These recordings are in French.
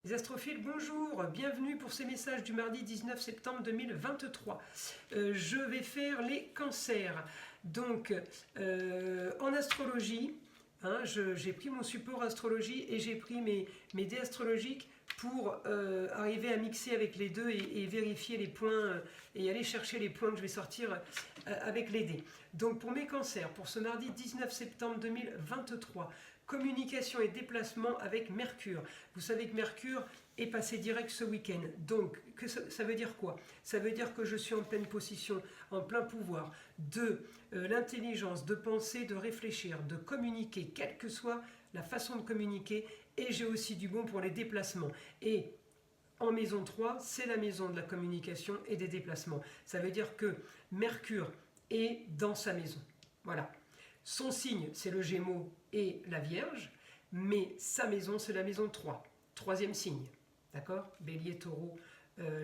Les astrophiles, bonjour, bienvenue pour ces messages du mardi 19 septembre 2023. Je vais faire les cancers. Donc, en astrologie, j'ai pris mon support astrologie et j'ai pris mes dés astrologiques pour arriver à mixer avec les deux et vérifier les points et aller chercher les points que je vais sortir avec les dés. Donc pour mes cancers, pour ce mardi 19 septembre 2023, communication et déplacement avec Mercure. Vous savez que Mercure est passé direct ce week-end. Donc, ça veut dire quoi? Ça veut dire que je suis en pleine position, en plein pouvoir de l'intelligence, de penser, de réfléchir, de communiquer, quelle que soit la façon de communiquer. Et j'ai aussi du bon pour les déplacements. Et en maison 3, c'est la maison de la communication et des déplacements. Ça veut dire que Mercure est dans sa maison. Voilà. Son signe, c'est le Gémeaux et la Vierge, mais sa maison, c'est la maison 3. Troisième signe. D'accord? Bélier, Taureau,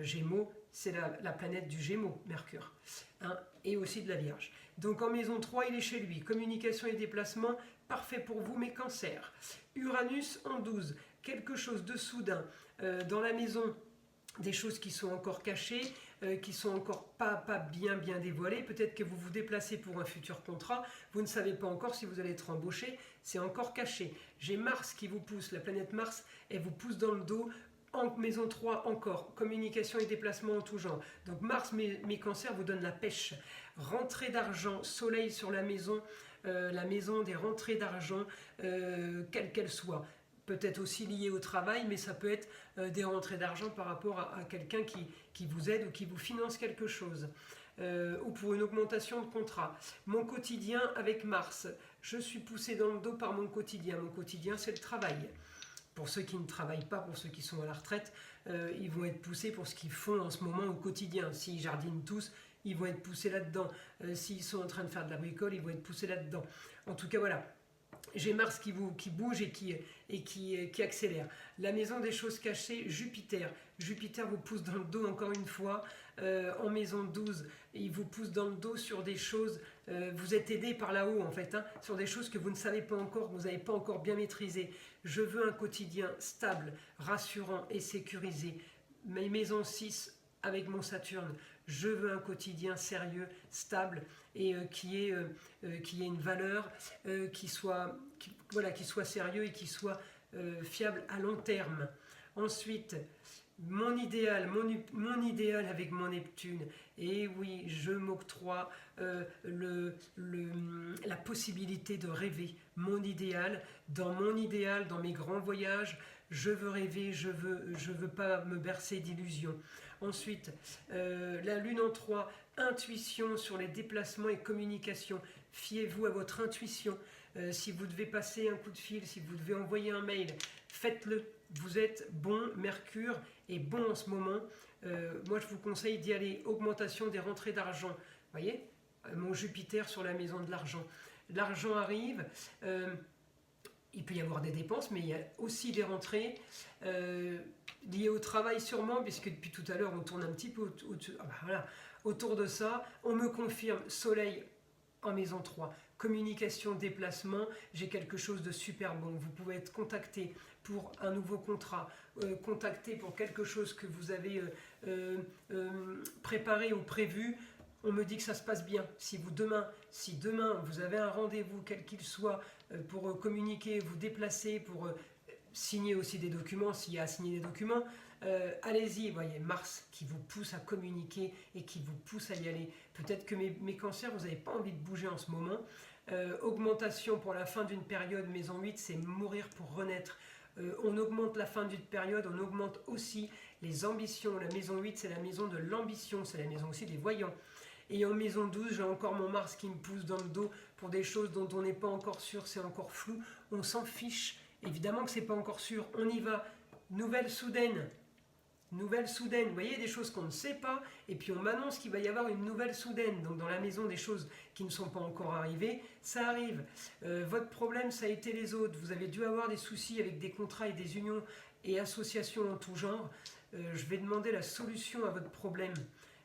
Gémeaux, c'est la planète du Gémeaux, Mercure. Et aussi de la Vierge. Donc en maison 3, il est chez lui. Communication et déplacement, parfait pour vous, mes cancers. Uranus en 12, quelque chose de soudain. Dans la maison, des choses qui sont encore cachées, qui sont encore pas bien dévoilées. Peut-être que vous vous déplacez pour un futur contrat, vous ne savez pas encore si vous allez être embauché, c'est encore caché. J'ai Mars qui vous pousse, la planète Mars, elle vous pousse dans le dos. En maison 3 encore, communication et déplacement en tout genre. Donc Mars, mes cancers, vous donne la pêche. Rentrée d'argent, soleil sur la maison des rentrées d'argent, quelles qu'elles soient. Peut-être aussi lié au travail, mais ça peut être des rentrées d'argent par rapport à quelqu'un qui vous aide ou qui vous finance quelque chose. Ou pour une augmentation de contrat. Mon quotidien avec Mars, je suis poussé dans le dos par mon quotidien. Mon quotidien, c'est le travail. Pour ceux qui ne travaillent pas, pour ceux qui sont à la retraite, ils vont être poussés pour ce qu'ils font en ce moment au quotidien. S'ils jardinent tous, ils vont être poussés là-dedans. S'ils sont en train de faire de la bricole, ils vont être poussés là-dedans. En tout cas, voilà. J'ai Mars qui bouge et qui accélère. La maison des choses cachées, Jupiter. Jupiter vous pousse dans le dos encore une fois. En maison 12, il vous pousse dans le dos sur des choses, vous êtes aidé par là-haut en fait, sur des choses que vous ne savez pas encore, que vous n'avez pas encore bien maîtrisé. Je veux un quotidien stable, rassurant et sécurisé. Mes maisons 6 avec mon Saturne, je veux un quotidien sérieux, stable et qui ait une valeur, qui soit sérieux et qui soit fiable à long terme. Ensuite, mon idéal avec mon Neptune, et oui, je m'octroie la possibilité de rêver. Mon idéal, dans mes grands voyages, je veux rêver, je veux pas me bercer d'illusions. Ensuite, la Lune en 3, intuition sur les déplacements et communication. Fiez-vous à votre intuition. Si vous devez passer un coup de fil, si vous devez envoyer un mail, faites-le. Vous êtes bon, Mercure est bon en ce moment. Moi, je vous conseille d'y aller. Augmentation des rentrées d'argent. Vous voyez, mon Jupiter sur la maison de l'argent. L'argent arrive. Il peut y avoir des dépenses, mais il y a aussi des rentrées liées au travail sûrement, puisque depuis tout à l'heure, on tourne un petit peu autour de ça. On me confirme Soleil en maison 3. Communication, déplacement, j'ai quelque chose de super bon. Vous pouvez être contacté pour un nouveau contrat, contacté pour quelque chose que vous avez préparé ou prévu. On me dit que ça se passe bien. Si demain vous avez un rendez-vous, quel qu'il soit, pour communiquer, vous déplacer, pour signer aussi des documents, s'il y a à signer des documents, allez-y. Vous voyez, Mars qui vous pousse à communiquer et qui vous pousse à y aller. Peut-être que mes cancers, vous n'avez pas envie de bouger en ce moment. Augmentation pour la fin d'une période, maison 8, c'est mourir pour renaître. On augmente la fin d'une période, on augmente aussi les ambitions. La maison 8, c'est la maison de l'ambition, c'est la maison aussi des voyants. Et en maison 12, j'ai encore mon Mars qui me pousse dans le dos pour des choses dont on n'est pas encore sûr, c'est encore flou. On s'en fiche. Évidemment que c'est pas encore sûr. On y va. Nouvelle soudaine. Nouvelle soudaine. Vous voyez, des choses qu'on ne sait pas. Et puis on m'annonce qu'il va y avoir une nouvelle soudaine. Donc dans la maison, des choses qui ne sont pas encore arrivées, ça arrive. Votre problème, ça a été les autres. Vous avez dû avoir des soucis avec des contrats et des unions et associations en tout genre. Je vais demander la solution à votre problème.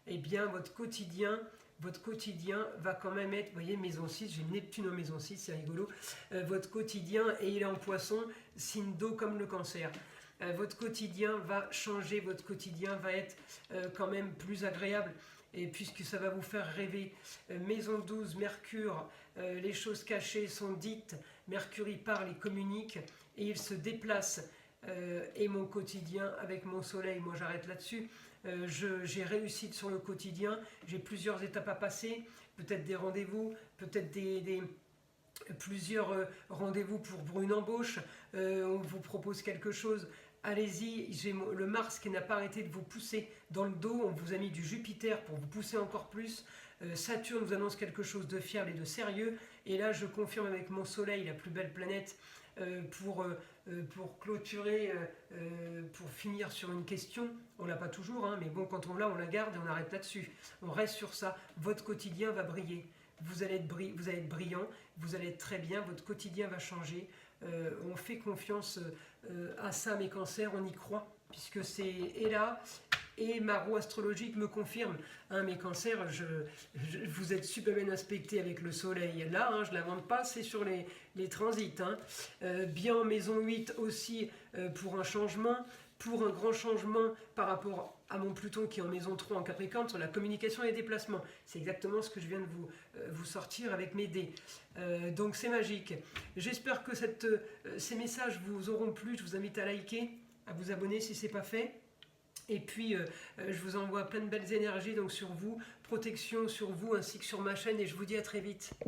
Eh bien, votre quotidien va quand même être, vous voyez, maison 6, j'ai Neptune en maison 6, c'est rigolo, votre quotidien, et il est en poisson, signe d'eau comme le cancer. votre quotidien va changer, votre quotidien va être quand même plus agréable. Et puisque ça va vous faire rêver, maison 12, Mercure, les choses cachées sont dites, Mercure y parle, il communique et il se déplace. Et mon quotidien avec mon soleil, moi j'arrête là-dessus. J'ai réussi sur le quotidien, j'ai plusieurs étapes à passer, peut-être des rendez-vous, peut-être plusieurs rendez-vous pour une embauche, on vous propose quelque chose, allez-y, j'ai le Mars qui n'a pas arrêté de vous pousser dans le dos, on vous a mis du Jupiter pour vous pousser encore plus, Saturne vous annonce quelque chose de fiable et de sérieux, et là je confirme avec mon Soleil, la plus belle planète, pour clôturer, pour finir sur une question, on l'a pas toujours, hein, mais bon, quand on l'a, on la garde et on arrête là-dessus. On reste sur ça. Votre quotidien va briller. Vous allez être brillant, vous allez être très bien, votre quotidien va changer. On fait confiance à ça, mes cancers, on y croit, puisque c'est et là. Et ma roue astrologique me confirme, hein, mes cancers, vous êtes super bien aspectés avec le soleil. Là, hein, je ne l'invente pas, c'est sur les transits. Hein. Bien en maison 8 aussi pour un changement, pour un grand changement par rapport à mon Pluton qui est en maison 3 en Capricorne sur la communication et les déplacements. C'est exactement ce que je viens de vous sortir avec mes dés. Donc c'est magique. J'espère que ces messages vous auront plu. Je vous invite à liker, à vous abonner si ce n'est pas fait. Et puis, je vous envoie plein de belles énergies donc sur vous, protection sur vous ainsi que sur ma chaîne et je vous dis à très vite.